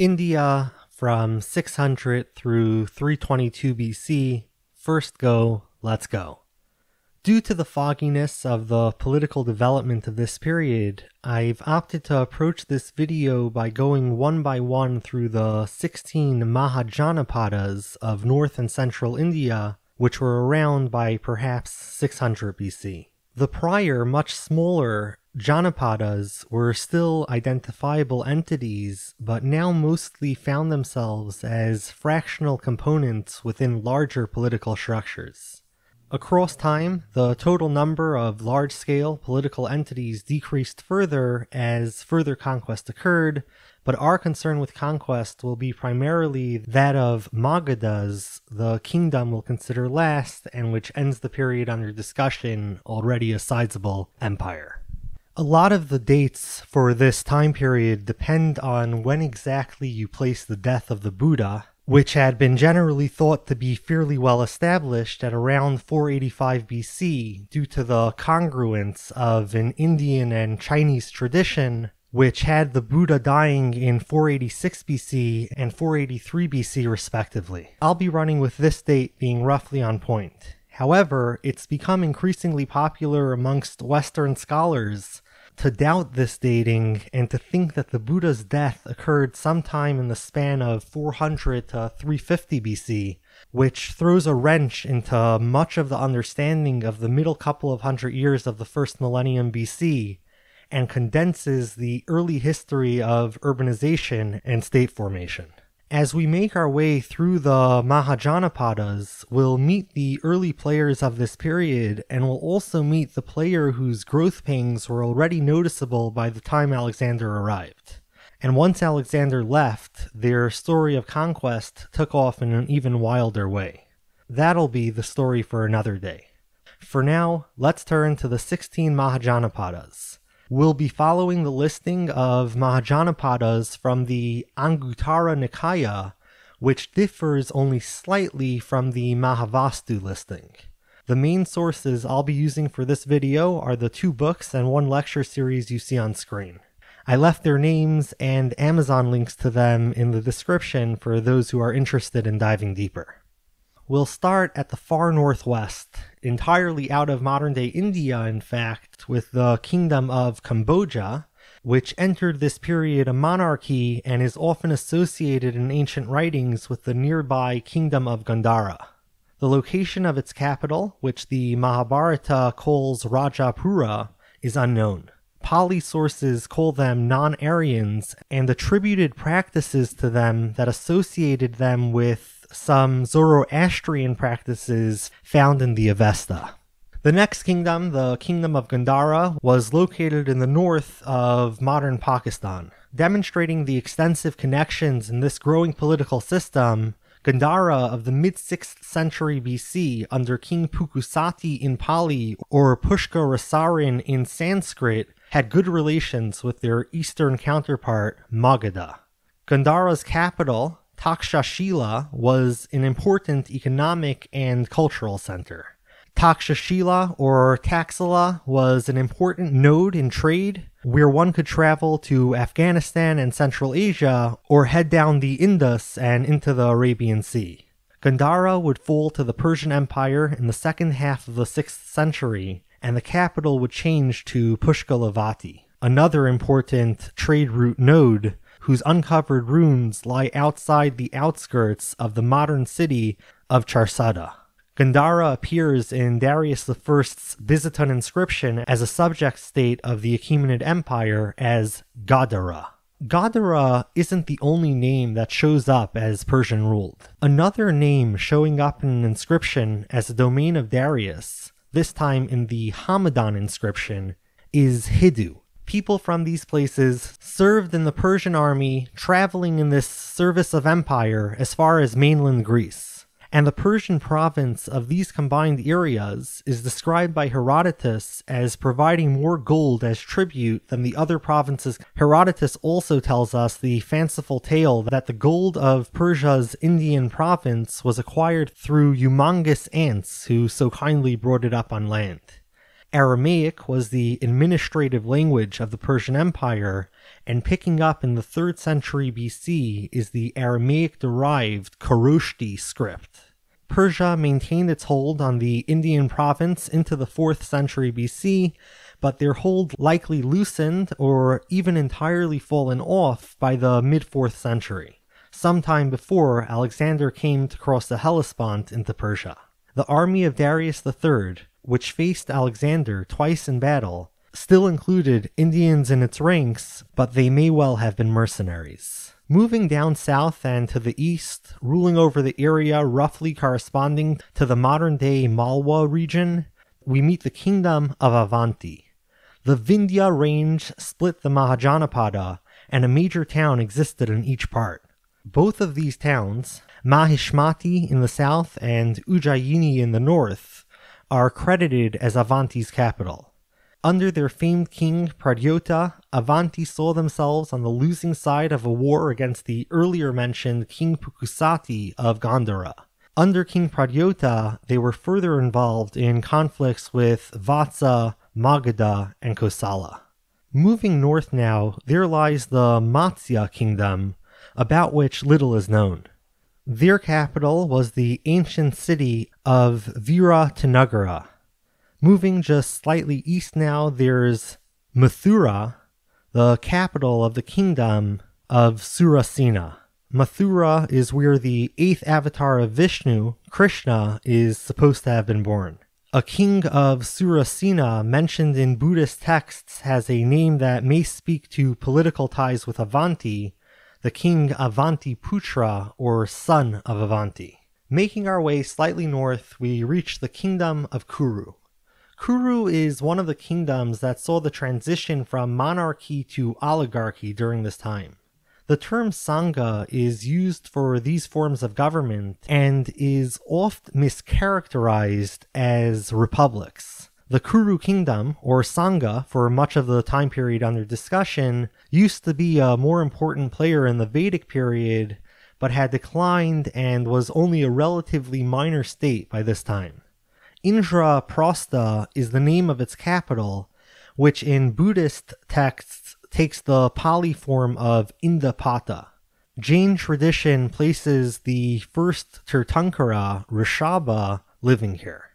India from 600 through 322 BC. First go, let's go. Due to the fogginess of the political development of this period, I've opted to approach this video by going one by one through the 16 Mahajanapadas of North and Central India, which were around by perhaps 600 BC. The prior, much smaller Janapadas were still identifiable entities, but now mostly found themselves as fractional components within larger political structures. Across time, the total number of large-scale political entities decreased further as further conquest occurred, but our concern with conquest will be primarily that of Magadha's, the kingdom we'll consider last, and which ends the period under discussion, already a sizable empire. A lot of the dates for this time period depend on when exactly you place the death of the Buddha, which had been generally thought to be fairly well established at around 485 BC due to the congruence of an Indian and Chinese tradition, which had the Buddha dying in 486 BC and 483 BC respectively. I'll be running with this date being roughly on point. However, it's become increasingly popular amongst Western scholars to doubt this dating and to think that the Buddha's death occurred sometime in the span of 400 to 350 BC, which throws a wrench into much of the understanding of the middle couple of hundred years of the first millennium BC, and condenses the early history of urbanization and state formation. As we make our way through the Mahajanapadas, we'll meet the early players of this period, and we'll also meet the player whose growth pangs were already noticeable by the time Alexander arrived. And once Alexander left, their story of conquest took off in an even wilder way. That'll be the story for another day. For now, let's turn to the 16 Mahajanapadas. We'll be following the listing of Mahajanapadas from the Anguttara Nikaya, which differs only slightly from the Mahavastu listing. The main sources I'll be using for this video are the 2 books and 1 lecture series you see on screen. I left their names and Amazon links to them in the description for those who are interested in diving deeper. We'll start at the far northwest, entirely out of modern-day India, in fact, with the kingdom of Cambodia, which entered this period a monarchy and is often associated in ancient writings with the nearby kingdom of Gandhara. The location of its capital, which the Mahabharata calls Rajapura, is unknown. Pali sources call them non-Aryans and attributed practices to them that associated them with some Zoroastrian practices found in the Avesta. The next kingdom, the kingdom of Gandhara, was located in the north of modern Pakistan. Demonstrating the extensive connections in this growing political system, Gandhara of the mid-6th century BC under King Pukusati in Pali or Pushkarasaran in Sanskrit had good relations with their eastern counterpart, Magadha. Gandhara's capital, Takshashila, was an important economic and cultural center. Takshashila, or Taxila, was an important node in trade, where one could travel to Afghanistan and Central Asia, or head down the Indus and into the Arabian Sea. Gandhara would fall to the Persian Empire in the second half of the 6th century, and the capital would change to Pushkalavati, another important trade route node, whose uncovered ruins lie outside the outskirts of the modern city of Charsada. Gandhara appears in Darius I's Byzantine inscription as a subject state of the Achaemenid Empire as Gadara. Gadara isn't the only name that shows up as Persian ruled. Another name showing up in an inscription as a domain of Darius, this time in the Hamadan inscription, is Hidu. People from these places served in the Persian army, traveling in this service of empire as far as mainland Greece. And the Persian province of these combined areas is described by Herodotus as providing more gold as tribute than the other provinces. Herodotus also tells us the fanciful tale that the gold of Persia's Indian province was acquired through humongous ants who so kindly brought it up on land. Aramaic was the administrative language of the Persian Empire, and picking up in the 3rd century BC is the Aramaic-derived Kharoshthi script. Persia maintained its hold on the Indian province into the 4th century BC, but their hold likely loosened or even entirely fallen off by the mid-4th century, sometime before Alexander came to cross the Hellespont into Persia. The army of Darius III, which faced Alexander twice in battle, still included Indians in its ranks, but they may well have been mercenaries. Moving down south and to the east, ruling over the area roughly corresponding to the modern-day Malwa region, we meet the kingdom of Avanti. The Vindhya range split the Mahajanapada, and a major town existed in each part. Both of these towns, Mahishmati in the south and Ujjayini in the north, are credited as Avanti's capital. Under their famed king Pradyota, Avanti saw themselves on the losing side of a war against the earlier mentioned King Pukusati of Gandhara. Under King Pradyota, they were further involved in conflicts with Vatsa, Magadha, and Kosala. Moving north now, there lies the Matsya kingdom, about which little is known. Their capital was the ancient city of Viratanagara. Moving just slightly east now, there's Mathura, the capital of the kingdom of Surasena. Mathura is where the 8th avatar of Vishnu, Krishna, is supposed to have been born. A king of Surasena mentioned in Buddhist texts has a name that may speak to political ties with Avanti, the king Avantiputra, or son of Avanti. Making our way slightly north, we reach the kingdom of Kuru. Kuru is one of the kingdoms that saw the transition from monarchy to oligarchy during this time. The term Sangha is used for these forms of government and is oft mischaracterized as republics. The Kuru kingdom, or Sangha, for much of the time period under discussion, used to be a more important player in the Vedic period, but had declined and was only a relatively minor state by this time. Indraprastha is the name of its capital, which in Buddhist texts takes the Pali form of Indapata. Jain tradition places the first Tirthankara, Rishabha, living here.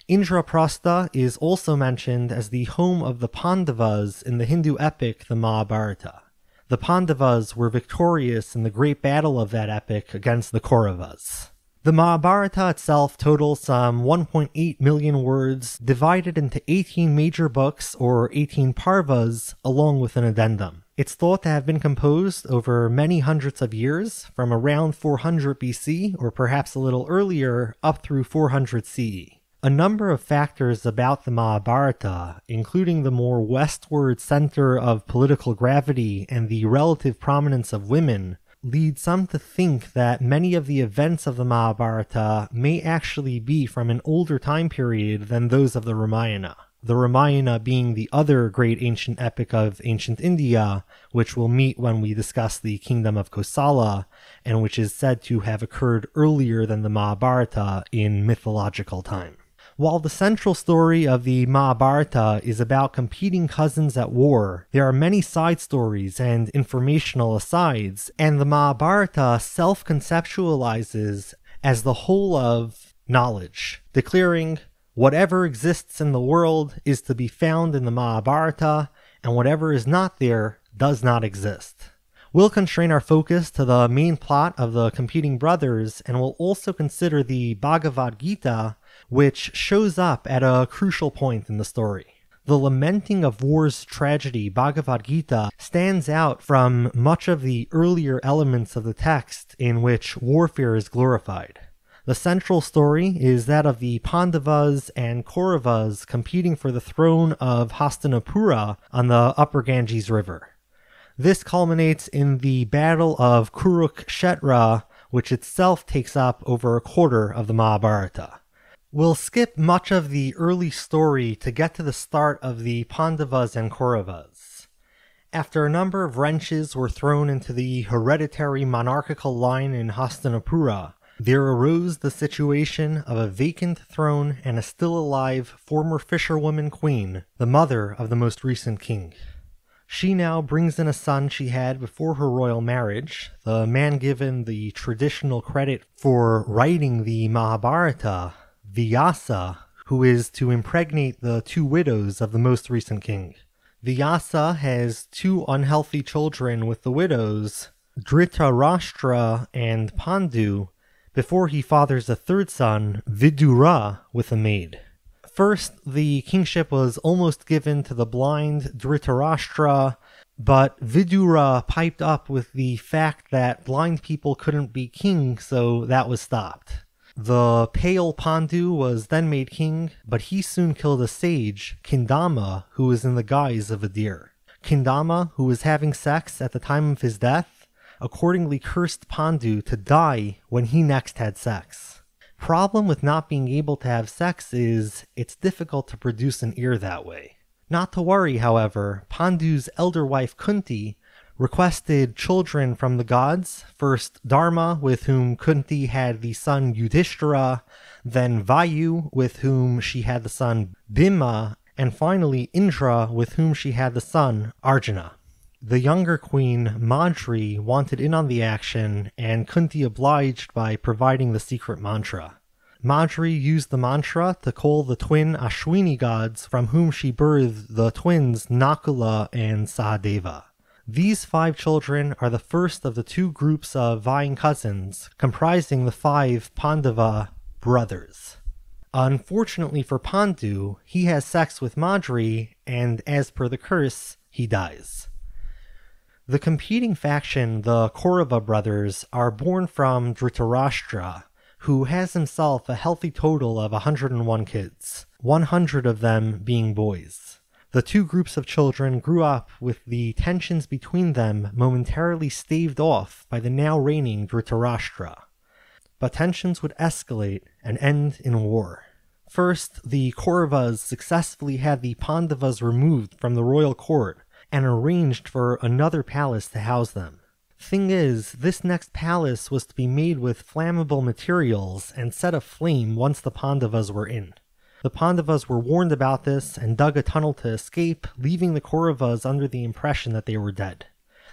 Indraprastha is also mentioned as the home of the Pandavas in the Hindu epic the Mahabharata. The Pandavas were victorious in the great battle of that epic against the Kauravas. The Mahabharata itself totals some 1.8 million words, divided into 18 major books, or 18 parvas, along with an addendum. It's thought to have been composed over many hundreds of years, from around 400 BC, or perhaps a little earlier, up through 400 CE. A number of factors about the Mahabharata, including the more westward center of political gravity and the relative prominence of women, lead some to think that many of the events of the Mahabharata may actually be from an older time period than those of the Ramayana. The Ramayana being the other great ancient epic of ancient India, which we'll meet when we discuss the kingdom of Kosala, and which is said to have occurred earlier than the Mahabharata in mythological time. While the central story of the Mahabharata is about competing cousins at war, there are many side stories and informational asides, and the Mahabharata self-conceptualizes as the whole of knowledge, declaring, whatever exists in the world is to be found in the Mahabharata, and whatever is not there does not exist. We'll constrain our focus to the main plot of the competing brothers, and we'll also consider the Bhagavad Gita, which shows up at a crucial point in the story. The lamenting of war's tragedy, Bhagavad Gita, stands out from much of the earlier elements of the text in which warfare is glorified. The central story is that of the Pandavas and Kauravas competing for the throne of Hastinapura on the upper Ganges River. This culminates in the Battle of Kurukshetra, which itself takes up over a quarter of the Mahabharata. We'll skip much of the early story to get to the start of the Pandavas and Kauravas. After a number of wrenches were thrown into the hereditary monarchical line in Hastinapura, there arose the situation of a vacant throne and a still alive former fisherwoman queen, the mother of the most recent king. She now brings in a son she had before her royal marriage, the man given the traditional credit for writing the Mahabharata, Vyasa, who is to impregnate the two widows of the most recent king. Vyasa has two unhealthy children with the widows, Dhritarashtra and Pandu, before he fathers a third son, Vidura, with a maid. First, the kingship was almost given to the blind Dhritarashtra, but Vidura piped up with the fact that blind people couldn't be king, so that was stopped. The pale Pandu was then made king, but he soon killed a sage, Kindama, who was in the guise of a deer. Kindama, who was having sex at the time of his death, accordingly cursed Pandu to die when he next had sex. Problem with not being able to have sex is it's difficult to produce an ear that way. Not to worry, however, Pandu's elder wife Kunti requested children from the gods, first Dharma, with whom Kunti had the son Yudhishthira, then Vayu, with whom she had the son Bhima, and finally Indra, with whom she had the son Arjuna. The younger queen, Madri, wanted in on the action, and Kunti obliged by providing the secret mantra. Madri used the mantra to call the twin Ashwini gods from whom she birthed the twins Nakula and Sahadeva. These 5 children are the first of the 2 groups of vying cousins, comprising the 5 Pandava brothers. Unfortunately for Pandu, he has sex with Madri, and as per the curse, he dies. The competing faction, the Kaurava brothers, are born from Dhritarashtra, who has himself a healthy total of 101 kids, 100 of them being boys. The 2 groups of children grew up with the tensions between them momentarily staved off by the now reigning Dhritarashtra. But tensions would escalate and end in war. First, the Kauravas successfully had the Pandavas removed from the royal court and arranged for another palace to house them. Thing is, this next palace was to be made with flammable materials and set aflame once the Pandavas were in. The Pandavas were warned about this and dug a tunnel to escape, leaving the Kauravas under the impression that they were dead.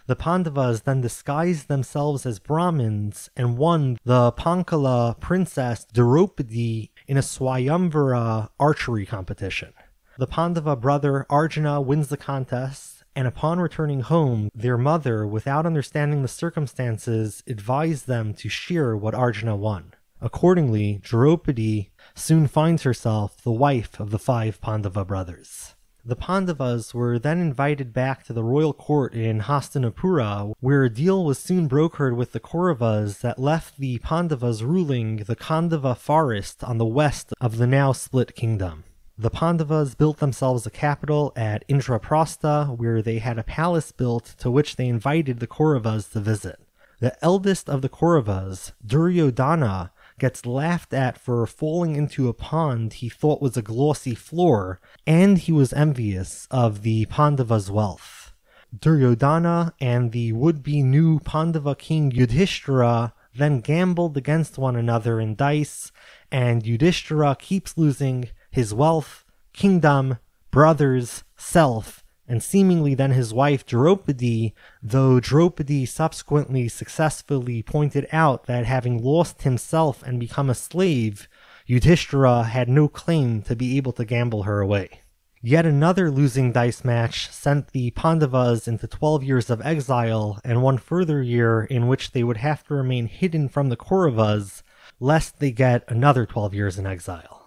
The Pandavas then disguised themselves as Brahmins and won the Panchala princess Draupadi in a Swayamvara archery competition. The Pandava brother Arjuna wins the contest, and upon returning home, their mother, without understanding the circumstances, advised them to share what Arjuna won. Accordingly, Draupadi soon finds herself the wife of the 5 Pandava brothers. The Pandavas were then invited back to the royal court in Hastinapura, where a deal was soon brokered with the Kauravas that left the Pandavas ruling the Khandava forest on the west of the now split kingdom. The Pandavas built themselves a capital at Indraprastha, where they had a palace built to which they invited the Kauravas to visit. The eldest of the Kauravas, Duryodhana, gets laughed at for falling into a pond he thought was a glossy floor, and he was envious of the Pandavas' wealth. Duryodhana and the would-be new Pandava king Yudhishthira then gambled against one another in dice, and Yudhishthira keeps losing his wealth, kingdom, brothers, self, and seemingly then his wife Draupadi, though Draupadi subsequently successfully pointed out that having lost himself and become a slave, Yudhishthira had no claim to be able to gamble her away. Yet another losing dice match sent the Pandavas into 12 years of exile, and one further year in which they would have to remain hidden from the Kauravas, lest they get another 12 years in exile.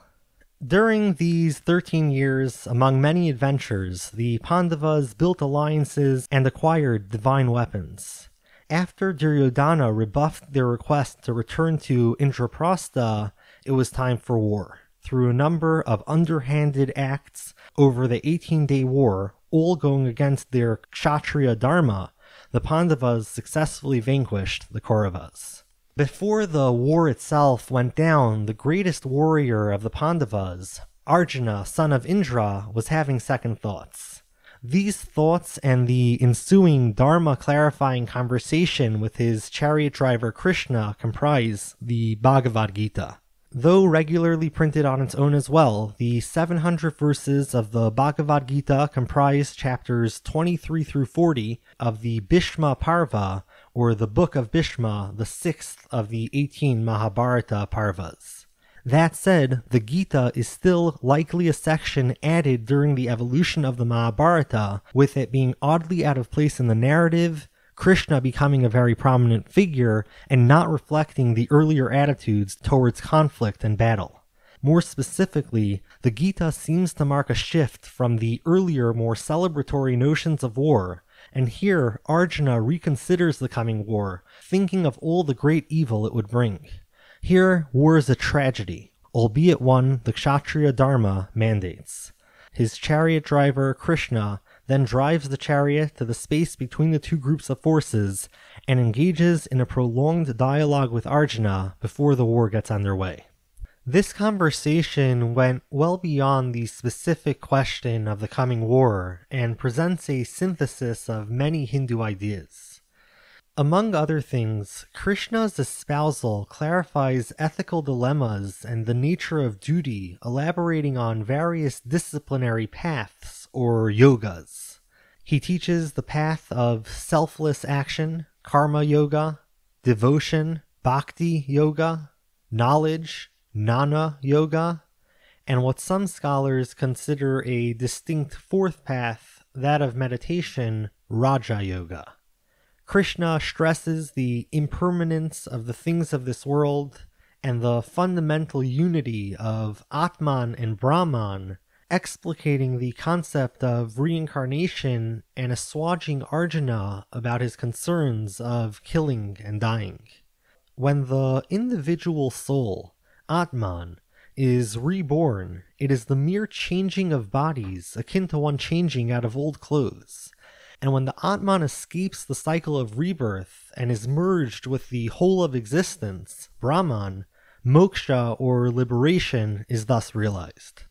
During these 13 years, among many adventures, the Pandavas built alliances and acquired divine weapons. After Duryodhana rebuffed their request to return to Indraprastha, it was time for war. Through a number of underhanded acts over the 18-day war, all going against their Kshatriya Dharma, the Pandavas successfully vanquished the Kauravas. Before the war itself went down, the greatest warrior of the Pandavas, Arjuna, son of Indra, was having second thoughts. These thoughts and the ensuing Dharma-clarifying conversation with his chariot driver Krishna comprise the Bhagavad Gita. Though regularly printed on its own as well, the 700 verses of the Bhagavad Gita comprise chapters 23 through 40 of the Bhishma Parva, or the Book of Bhishma, the 6th of the 18 Mahabharata Parvas. That said, the Gita is still likely a section added during the evolution of the Mahabharata, with it being oddly out of place in the narrative, Krishna becoming a very prominent figure, and not reflecting the earlier attitudes towards conflict and battle. More specifically, the Gita seems to mark a shift from the earlier, more celebratory notions of war, and here Arjuna reconsiders the coming war, thinking of all the great evil it would bring. Here, war is a tragedy, albeit one the Kshatriya Dharma mandates. His chariot driver, Krishna, then drives the chariot to the space between the two groups of forces and engages in a prolonged dialogue with Arjuna before the war gets underway. This conversation went well beyond the specific question of the coming war and presents a synthesis of many Hindu ideas. Among other things, Krishna's espousal clarifies ethical dilemmas and the nature of duty, elaborating on various disciplinary paths, or yogas. He teaches the path of selfless action, karma yoga, devotion, bhakti yoga, knowledge, jnana yoga, and what some scholars consider a distinct fourth path, that of meditation, raja yoga. Krishna stresses the impermanence of the things of this world and the fundamental unity of Atman and Brahman, explicating the concept of reincarnation and assuaging Arjuna about his concerns of killing and dying. When the individual soul, Atman, is reborn, it is the mere changing of bodies akin to one changing out of old clothes. And when the Atman escapes the cycle of rebirth and is merged with the whole of existence, Brahman, moksha or liberation is thus realized.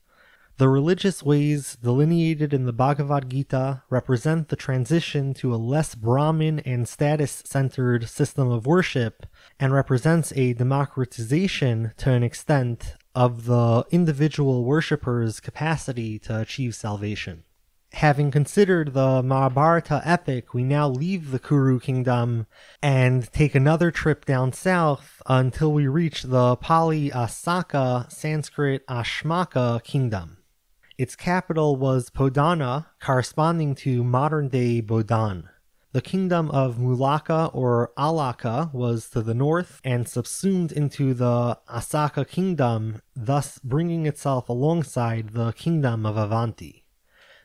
The religious ways delineated in the Bhagavad Gita represent the transition to a less Brahmin and status-centered system of worship, and represents a democratization to an extent of the individual worshipper's capacity to achieve salvation. Having considered the Mahabharata epic, we now leave the Kuru kingdom and take another trip down south until we reach the Pali Asaka, Sanskrit Ashmaka kingdom. Its capital was Podana, corresponding to modern-day Bodan. The kingdom of Mulaka or Alaka was to the north and subsumed into the Asaka kingdom, thus bringing itself alongside the kingdom of Avanti.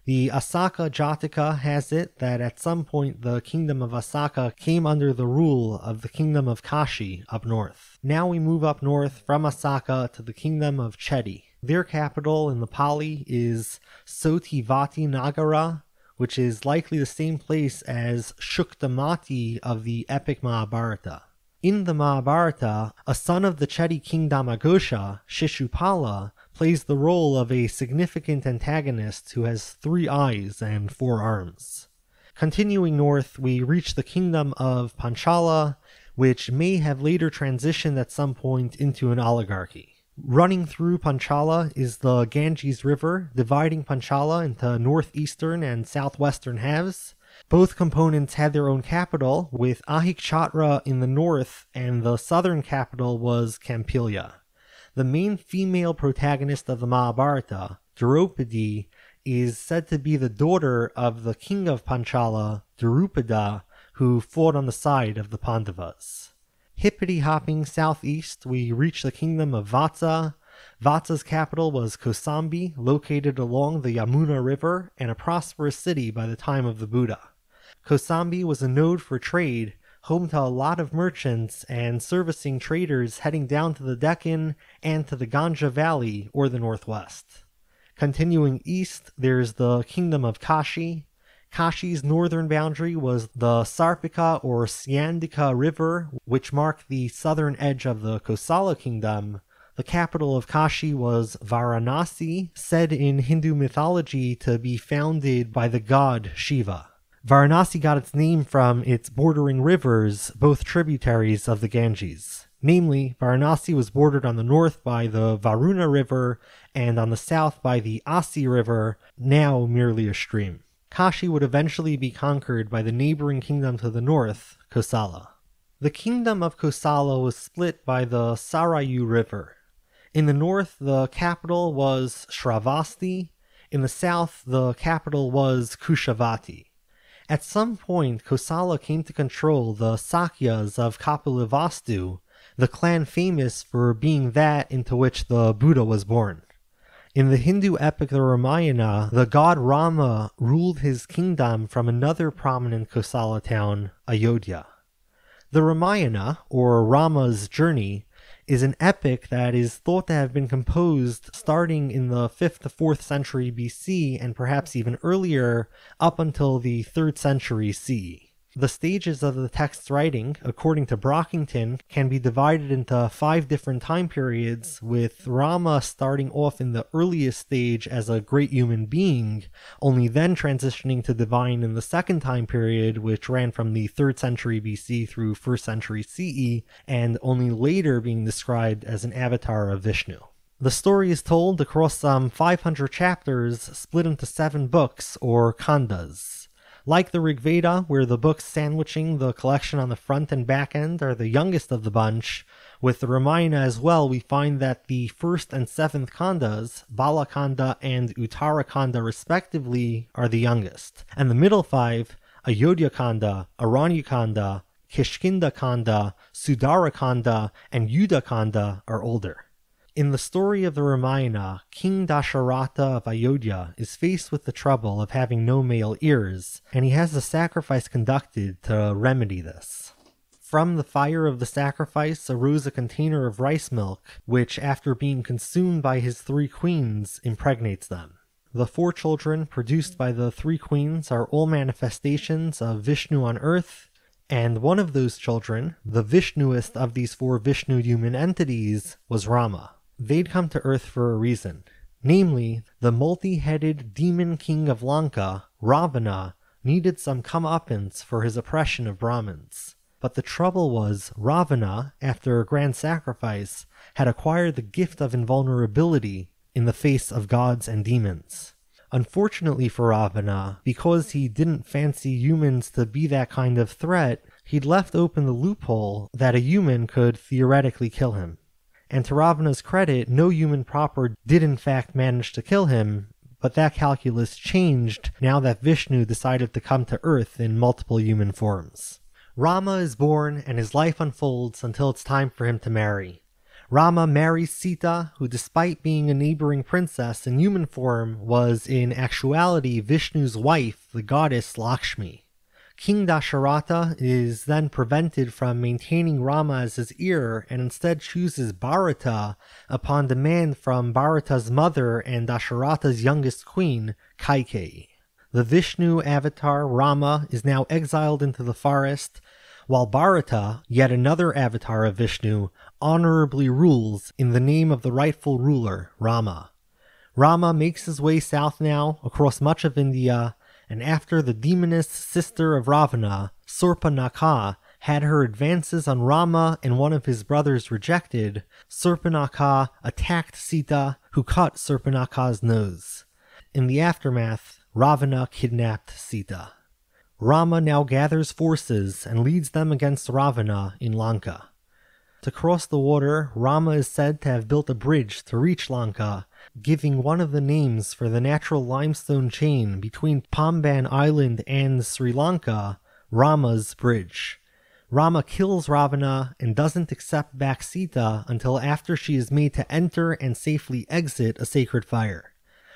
The Asaka Jataka has it that at some point the kingdom of Asaka came under the rule of the kingdom of Kashi up north. Now we move up north from Asaka to the kingdom of Chedi. Their capital in the Pali is Sotivati Nagara, which is likely the same place as Shuktamati of the epic Mahabharata. In the Mahabharata, a son of the Chedi king Damagosha, Shishupala, plays the role of a significant antagonist who has 3 eyes and 4 arms. Continuing north, we reach the kingdom of Panchala, which may have later transitioned at some point into an oligarchy. Running through Panchala is the Ganges River, dividing Panchala into northeastern and southwestern halves. Both components had their own capital, with Ahikshatra in the north, and the southern capital was Kampilya. The main female protagonist of the Mahabharata, Draupadi, is said to be the daughter of the king of Panchala, Drupada, who fought on the side of the Pandavas. Hippity-hopping southeast, we reach the kingdom of Vatsa. Vatsa's capital was Kosambi, located along the Yamuna River and a prosperous city by the time of the Buddha. Kosambi was a node for trade, home to a lot of merchants and servicing traders heading down to the Deccan and to the Ganga Valley or the northwest. Continuing east, there's the kingdom of Kashi. Kashi's northern boundary was the Sarpika or Syandika River, which marked the southern edge of the Kosala kingdom. The capital of Kashi was Varanasi, said in Hindu mythology to be founded by the god Shiva. Varanasi got its name from its bordering rivers, both tributaries of the Ganges. Namely, Varanasi was bordered on the north by the Varuna River and on the south by the Asi River, now merely a stream. Kashi would eventually be conquered by the neighboring kingdom to the north, Kosala. The kingdom of Kosala was split by the Sarayu River. In the north, the capital was Shravasti. In the south, the capital was Kushavati. At some point, Kosala came to control the Sakyas of Kapilavastu, the clan famous for being that into which the Buddha was born. In the Hindu epic the Ramayana, the god Rama ruled his kingdom from another prominent Kosala town, Ayodhya. The Ramayana, or Rama's Journey, is an epic that is thought to have been composed starting in the 5th to 4th century BC and perhaps even earlier up until the 3rd century CE. The stages of the text's writing, according to Brockington, can be divided into 5 different time periods, with Rama starting off in the earliest stage as a great human being, only then transitioning to divine in the 2nd time period, which ran from the 3rd century BC through 1st century CE, and only later being described as an avatar of Vishnu. The story is told across some 500 chapters, split into 7 books, or khandas. Like the Rig Veda, where the books sandwiching the collection on the front and back end are the youngest of the bunch, with the Ramayana as well, we find that the 1st and 7th khandas, Balakanda and Uttarakhanda respectively, are the youngest, and the middle 5, Ayodhya Khanda, Aranyakanda, Kishkinda Khanda, Sudarakhanda, and Yuddhakhanda are older. In the story of the Ramayana, King Dasharatha of Ayodhya is faced with the trouble of having no male heirs, and he has a sacrifice conducted to remedy this. From the fire of the sacrifice arose a container of rice milk, which, after being consumed by his 3 queens, impregnates them. The 4 children produced by the 3 queens are all manifestations of Vishnu on earth, and one of those children, the Vishnuist of these 4 Vishnu human entities, was Rama. They'd come to Earth for a reason. Namely, the multi-headed demon king of Lanka, Ravana, needed some comeuppance for his oppression of Brahmins. But the trouble was, Ravana, after a grand sacrifice, had acquired the gift of invulnerability in the face of gods and demons. Unfortunately for Ravana, because he didn't fancy humans to be that kind of threat, he'd left open the loophole that a human could theoretically kill him. And to Ravana's credit, no human proper did in fact manage to kill him, but that calculus changed now that Vishnu decided to come to Earth in multiple human forms. Rama is born, and his life unfolds until it's time for him to marry. Rama marries Sita, who despite being a neighboring princess in human form, was in actuality Vishnu's wife, the goddess Lakshmi. King Dasharatha is then prevented from maintaining Rama as his heir and instead chooses Bharata upon demand from Bharata's mother and Dasharatha's youngest queen, Kaikeyi. The Vishnu avatar Rama is now exiled into the forest, while Bharata, yet another avatar of Vishnu, honorably rules in the name of the rightful ruler, Rama. Rama makes his way south now across much of India, and after the demoness sister of Ravana, Surpanakha, had her advances on Rama and one of his brothers rejected, Surpanakha attacked Sita, who cut Surpanakha's nose. In the aftermath, Ravana kidnapped Sita. Rama now gathers forces and leads them against Ravana in Lanka. To cross the water, Rama is said to have built a bridge to reach Lanka, giving one of the names for the natural limestone chain between Pamban Island and Sri Lanka, Rama's Bridge. Rama kills Ravana and doesn't accept back Sita until after she is made to enter and safely exit a sacred fire.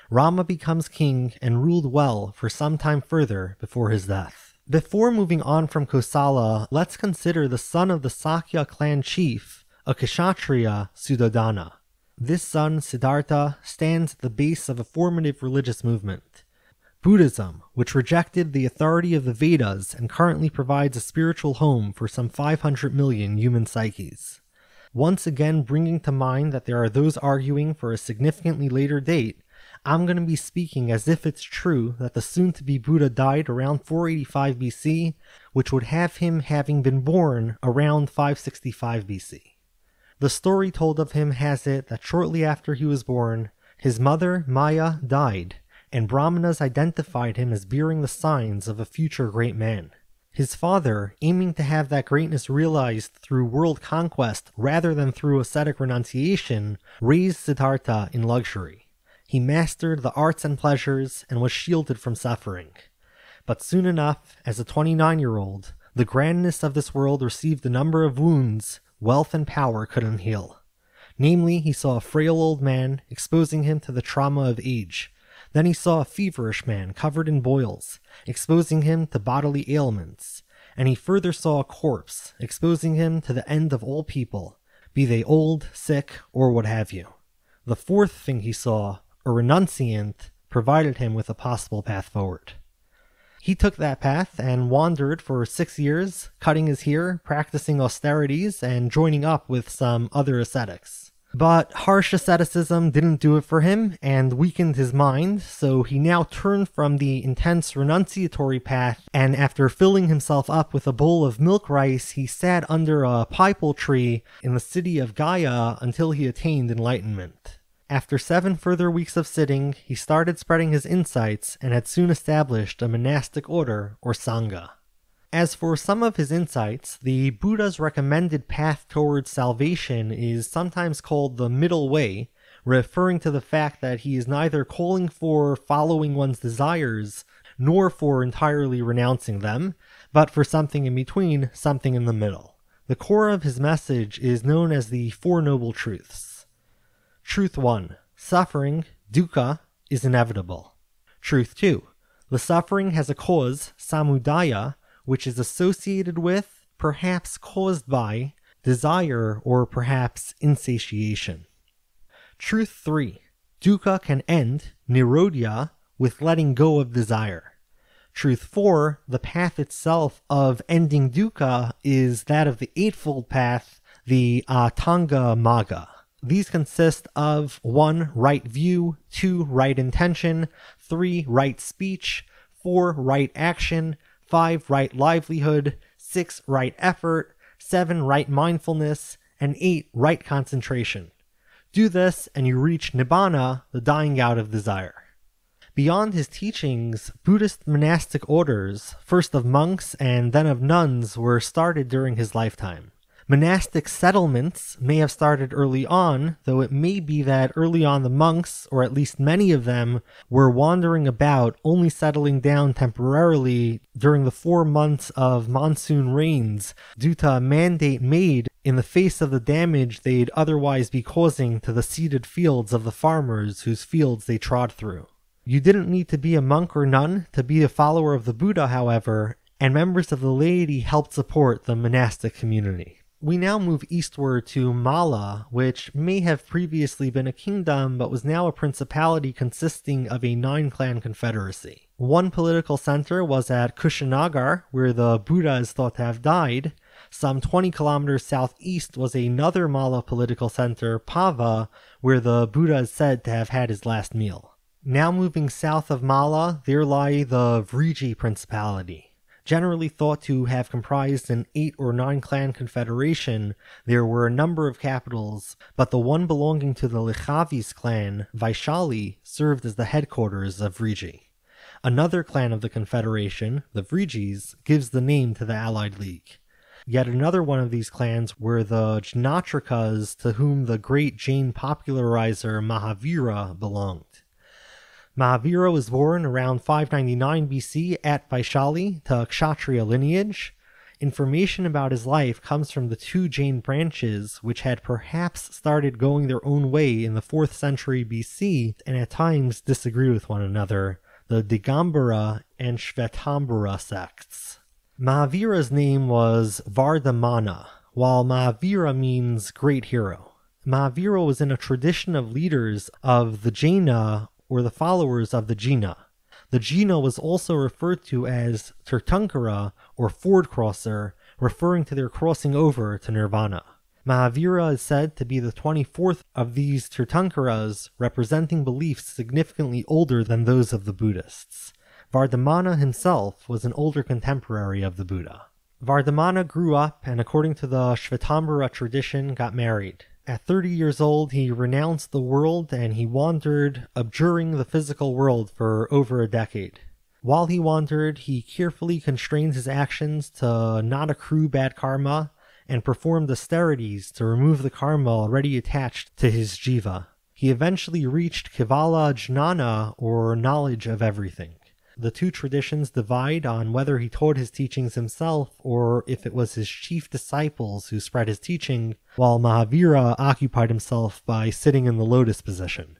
Rama becomes king and ruled well for some time further before his death. Before moving on from Kosala, let's consider the son of the Sakya clan chief, a Kshatriya, Suddhodana. This son, Siddhartha, stands at the base of a formative religious movement. Buddhism, which rejected the authority of the Vedas and currently provides a spiritual home for some 500 million human psyches. Once again bringing to mind that there are those arguing for a significantly later date, I'm going to be speaking as if it's true that the soon-to-be Buddha died around 485 BC, which would have him having been born around 565 BC. The story told of him has it that shortly after he was born, his mother, Maya, died, and Brahmanas identified him as bearing the signs of a future great man. His father, aiming to have that greatness realized through world conquest rather than through ascetic renunciation, raised Siddhartha in luxury. He mastered the arts and pleasures and was shielded from suffering. But soon enough, as a 29-year-old, the grandness of this world received a number of wounds wealth and power couldn't heal. Namely, he saw a frail old man, exposing him to the trauma of age. Then he saw a feverish man covered in boils, exposing him to bodily ailments. And he further saw a corpse, exposing him to the end of all people, be they old, sick, or what have you. The fourth thing he saw, a renunciant, provided him with a possible path forward. He took that path and wandered for 6 years, cutting his hair, practicing austerities, and joining up with some other ascetics. But harsh asceticism didn't do it for him and weakened his mind, so he now turned from the intense renunciatory path, and after filling himself up with a bowl of milk rice, he sat under a pipal tree in the city of Gaya until he attained enlightenment. After 7 further weeks of sitting, he started spreading his insights and had soon established a monastic order, or sangha. As for some of his insights, the Buddha's recommended path towards salvation is sometimes called the middle way, referring to the fact that he is neither calling for following one's desires, nor for entirely renouncing them, but for something in between, something in the middle. The core of his message is known as the Four Noble Truths. Truth 1. Suffering, dukkha, is inevitable. Truth 2. The suffering has a cause, samudaya, which is associated with, perhaps caused by, desire or perhaps insatiation. Truth 3. Dukkha can end, nirodha, with letting go of desire. Truth 4. The path itself of ending dukkha is that of the Eightfold Path, the Atanga Magga. These consist of 1. Right view, 2. Right intention, 3. Right speech, 4. Right action, 5. Right livelihood, 6. Right effort, 7. Right mindfulness, and 8. Right concentration. Do this and you reach Nibbana, the dying out of desire. Beyond his teachings, Buddhist monastic orders, first of monks and then of nuns, were started during his lifetime. Monastic settlements may have started early on, though it may be that early on the monks, or at least many of them, were wandering about, only settling down temporarily during the 4 months of monsoon rains due to a mandate made in the face of the damage they'd otherwise be causing to the seeded fields of the farmers whose fields they trod through. You didn't need to be a monk or nun to be a follower of the Buddha, however, and members of the laity helped support the monastic community. We now move eastward to Mala, which may have previously been a kingdom but was now a principality consisting of a 9-clan confederacy. One political center was at Kushinagar, where the Buddha is thought to have died. Some 20 kilometers southeast was another Mala political center, Pava, where the Buddha is said to have had his last meal. Now moving south of Mala, there lie the Vriji Principality. Generally thought to have comprised an 8 or 9 clan confederation, there were a number of capitals, but the one belonging to the Likhavis clan, Vaishali, served as the headquarters of Vriji. Another clan of the confederation, the Vrijis, gives the name to the allied league. Yet another one of these clans were the Jnatrikas, to whom the great Jain popularizer Mahavira belonged. Mahavira was born around 599 BC at Vaishali to Kshatriya lineage. Information about his life comes from the 2 Jain branches, which had perhaps started going their own way in the 4th century BC and at times disagree with one another, the Digambara and Shvetambara sects. Mahavira's name was Vardhamana, while Mahavira means great hero. Mahavira was in a tradition of leaders of the Jaina, or the followers of the Jina. The Jina was also referred to as Tirthankara, or ford crosser, referring to their crossing over to nirvana. Mahavira is said to be the 24th of these Tirthankaras, representing beliefs significantly older than those of the Buddhists. Vardhamana himself was an older contemporary of the Buddha. Vardhamana grew up and, according to the Shvetambara tradition, got married. At 30 years old, he renounced the world and he wandered, abjuring the physical world for over a decade. While he wandered, he carefully constrained his actions to not accrue bad karma and performed austerities to remove the karma already attached to his jiva. He eventually reached Kevala Jnana, or knowledge of everything. The two traditions divide on whether he taught his teachings himself or if it was his chief disciples who spread his teaching, while Mahavira occupied himself by sitting in the lotus position.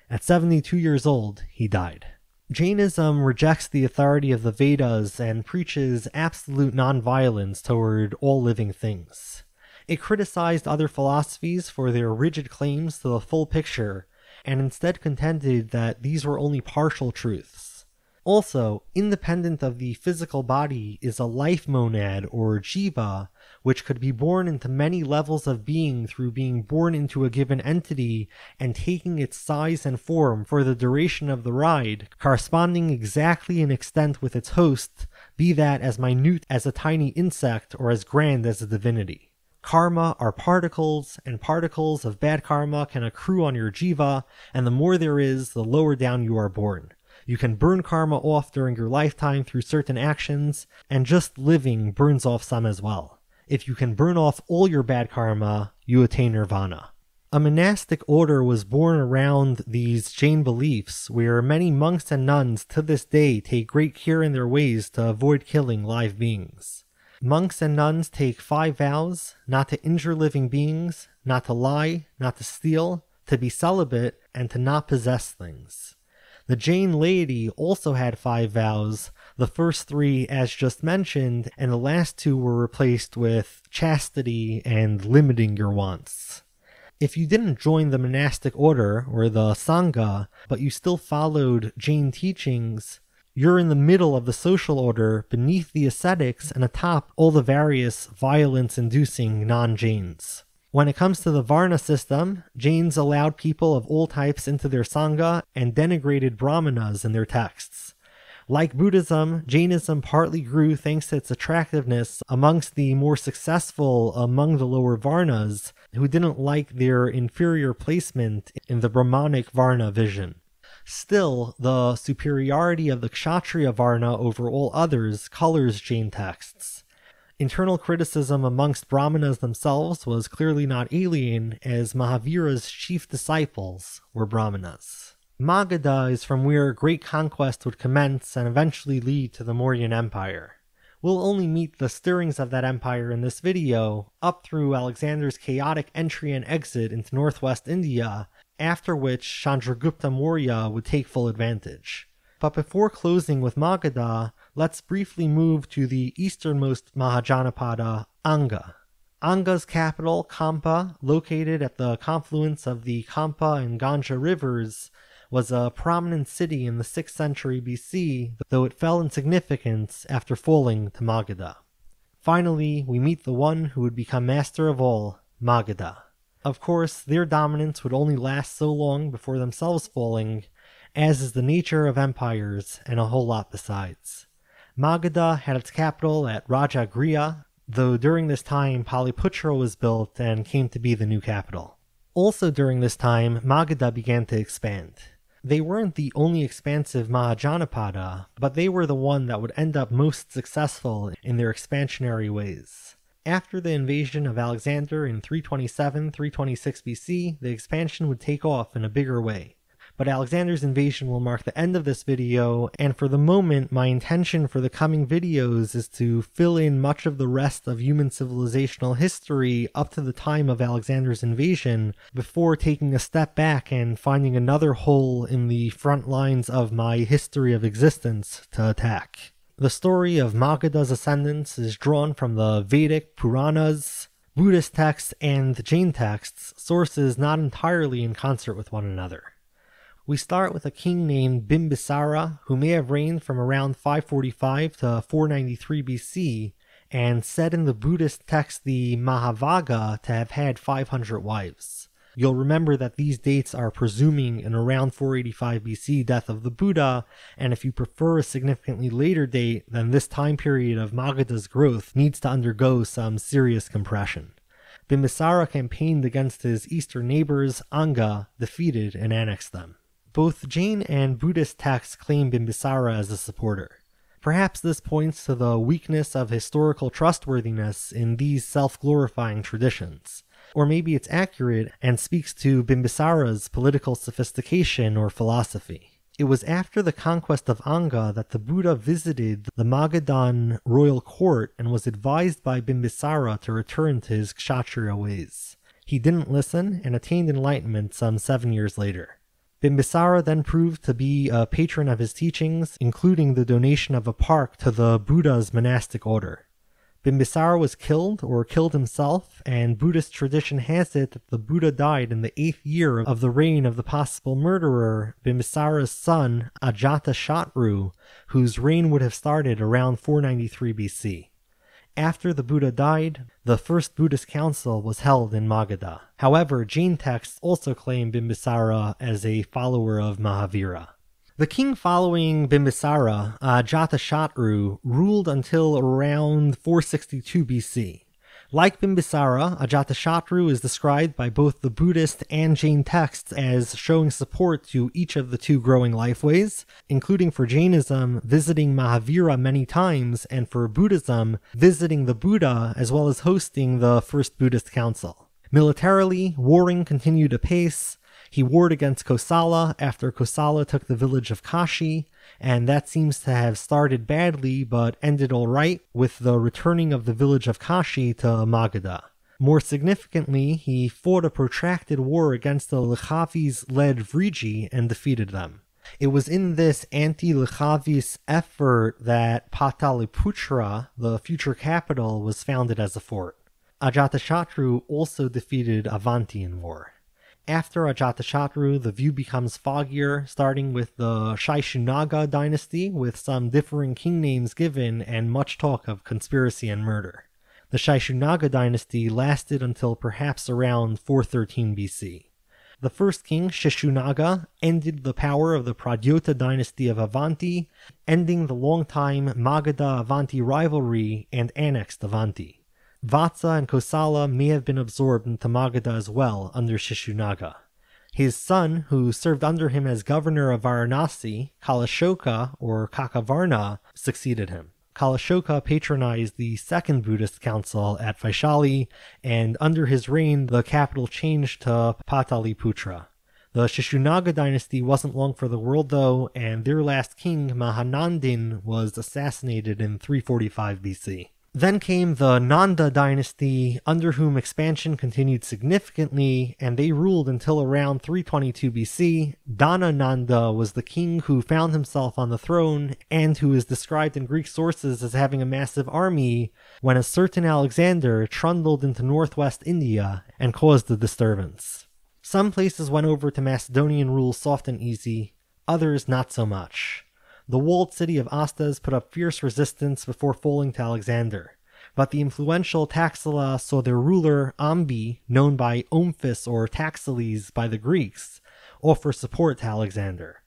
At 72 years old, he died. Jainism rejects the authority of the Vedas and preaches absolute nonviolence toward all living things. It criticized other philosophies for their rigid claims to the full picture, and instead contended that these were only partial truths. Also, independent of the physical body is a life monad, or jiva, which could be born into many levels of being through being born into a given entity and taking its size and form for the duration of the ride, corresponding exactly in extent with its host, be that as minute as a tiny insect or as grand as a divinity. Karma are particles, and particles of bad karma can accrue on your jiva, and the more there is, the lower down you are born. You can burn karma off during your lifetime through certain actions, and just living burns off some as well. If you can burn off all your bad karma, you attain nirvana. A monastic order was born around these Jain beliefs, where many monks and nuns to this day take great care in their ways to avoid killing live beings. Monks and nuns take 5 vows: not to injure living beings, not to lie, not to steal, to be celibate, and to not possess things. The Jain laity also had 5 vows, the first 3 as just mentioned, and the last 2 were replaced with chastity and limiting your wants. If you didn't join the monastic order, or the Sangha, but you still followed Jain teachings, you're in the middle of the social order, beneath the ascetics, and atop all the various violence-inducing non-Jains. When it comes to the Varna system, Jains allowed people of all types into their Sangha and denigrated Brahmanas in their texts. Like Buddhism, Jainism partly grew thanks to its attractiveness amongst the more successful among the lower Varnas, who didn't like their inferior placement in the Brahmanic Varna vision. Still, the superiority of the Kshatriya Varna over all others colors Jain texts. Internal criticism amongst Brahmanas themselves was clearly not alien, as Mahavira's chief disciples were Brahmanas. Magadha is from where great conquest would commence and eventually lead to the Mauryan Empire. We'll only meet the stirrings of that empire in this video, up through Alexander's chaotic entry and exit into northwest India, after which Chandragupta Maurya would take full advantage. But before closing with Magadha, let's briefly move to the easternmost Mahajanapada, Anga. Anga's capital, Kampa, located at the confluence of the Kampa and Ganga rivers, was a prominent city in the 6th century BC, though it fell in significance after falling to Magadha. Finally, we meet the one who would become master of all, Magadha. Of course, their dominance would only last so long before themselves falling, as is the nature of empires and a whole lot besides. Magadha had its capital at Rajagriha, though during this time Paliputra was built and came to be the new capital. Also during this time, Magadha began to expand. They weren't the only expansive Mahajanapada, but they were the one that would end up most successful in their expansionary ways. After the invasion of Alexander in 327-326 BC, the expansion would take off in a bigger way. But Alexander's invasion will mark the end of this video, and for the moment, my intention for the coming videos is to fill in much of the rest of human civilizational history up to the time of Alexander's invasion, before taking a step back and finding another hole in the front lines of my history of existence to attack. The story of Magadha's ascendance is drawn from the Vedic Puranas, Buddhist texts, and Jain texts, sources not entirely in concert with one another. We start with a king named Bimbisara, who may have reigned from around 545 to 493 BC, and said in the Buddhist text the Mahabharata to have had 500 wives. You'll remember that these dates are presuming an around 485 BC death of the Buddha, and if you prefer a significantly later date, then this time period of Magadha's growth needs to undergo some serious compression. Bimbisara campaigned against his eastern neighbors, Anga, defeated and annexed them. Both Jain and Buddhist texts claim Bimbisara as a supporter. Perhaps this points to the weakness of historical trustworthiness in these self-glorifying traditions. Or maybe it's accurate and speaks to Bimbisara's political sophistication or philosophy. It was after the conquest of Anga that the Buddha visited the Magadhan royal court and was advised by Bimbisara to return to his kshatriya ways. He didn't listen and attained enlightenment some 7 years later. Bimbisara then proved to be a patron of his teachings, including the donation of a park to the Buddha's monastic order. Bimbisara was killed or killed himself, and Buddhist tradition has it that the Buddha died in the 8th year of the reign of the possible murderer, Bimbisara's son, Ajatashatru, whose reign would have started around 493 BC. After the Buddha died, the first Buddhist council was held in Magadha. However, Jain texts also claim Bimbisara as a follower of Mahavira. The king following Bimbisara, Ajatashatru, ruled until around 462 BC. Like Bimbisara, Ajatashatru is described by both the Buddhist and Jain texts as showing support to each of the two growing lifeways, including for Jainism visiting Mahavira many times, and for Buddhism visiting the Buddha as well as hosting the first Buddhist council. Militarily, warring continued apace. He warred against Kosala after Kosala took the village of Kashi, and that seems to have started badly but ended alright with the returning of the village of Kashi to Magadha. More significantly, he fought a protracted war against the Likhavis-led Vriji and defeated them. It was in this anti-Likhavis effort that Pataliputra, the future capital, was founded as a fort. Ajatashatru also defeated Avanti in war. After Ajatashatru, the view becomes foggier, starting with the Shaishunaga dynasty, with some differing king names given and much talk of conspiracy and murder. The Shaishunaga dynasty lasted until perhaps around 413 BC. The first king, Shishunaga, ended the power of the Pradyota dynasty of Avanti, ending the long-time Magadha-Avanti rivalry and annexed Avanti. Vatsa and Kosala may have been absorbed into Magadha as well under Shishunaga. His son, who served under him as governor of Varanasi, Kalashoka or Kakavarna, succeeded him. Kalashoka patronized the second Buddhist council at Vaishali, and under his reign the capital changed to Pataliputra. The Shishunaga dynasty wasn't long for the world though, and their last king, Mahanandin, was assassinated in 345 BC. Then came the Nanda dynasty, under whom expansion continued significantly, and they ruled until around 322 BC. Dhanananda was the king who found himself on the throne, and who is described in Greek sources as having a massive army, when a certain Alexander trundled into northwest India and caused a disturbance. Some places went over to Macedonian rule soft and easy, others not so much. The walled city of Astas put up fierce resistance before falling to Alexander, but the influential Taxila saw their ruler, Ambi, known by Omphis or Taxiles by the Greeks, offer support to Alexander.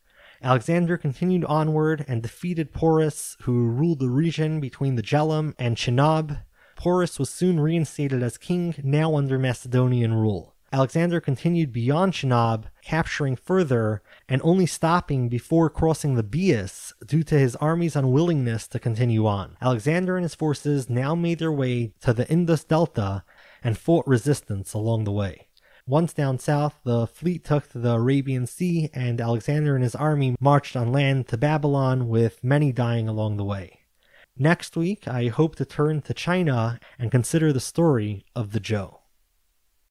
Alexander continued onward and defeated Porus, who ruled the region between the Jhelum and Chenab. Porus was soon reinstated as king, now under Macedonian rule. Alexander continued beyond Chenab, capturing further, and only stopping before crossing the Bias due to his army's unwillingness to continue on. Alexander and his forces now made their way to the Indus Delta and fought resistance along the way. Once down south, the fleet took to the Arabian Sea, and Alexander and his army marched on land to Babylon, with many dying along the way. Next week, I hope to turn to China and consider the story of the Zhou.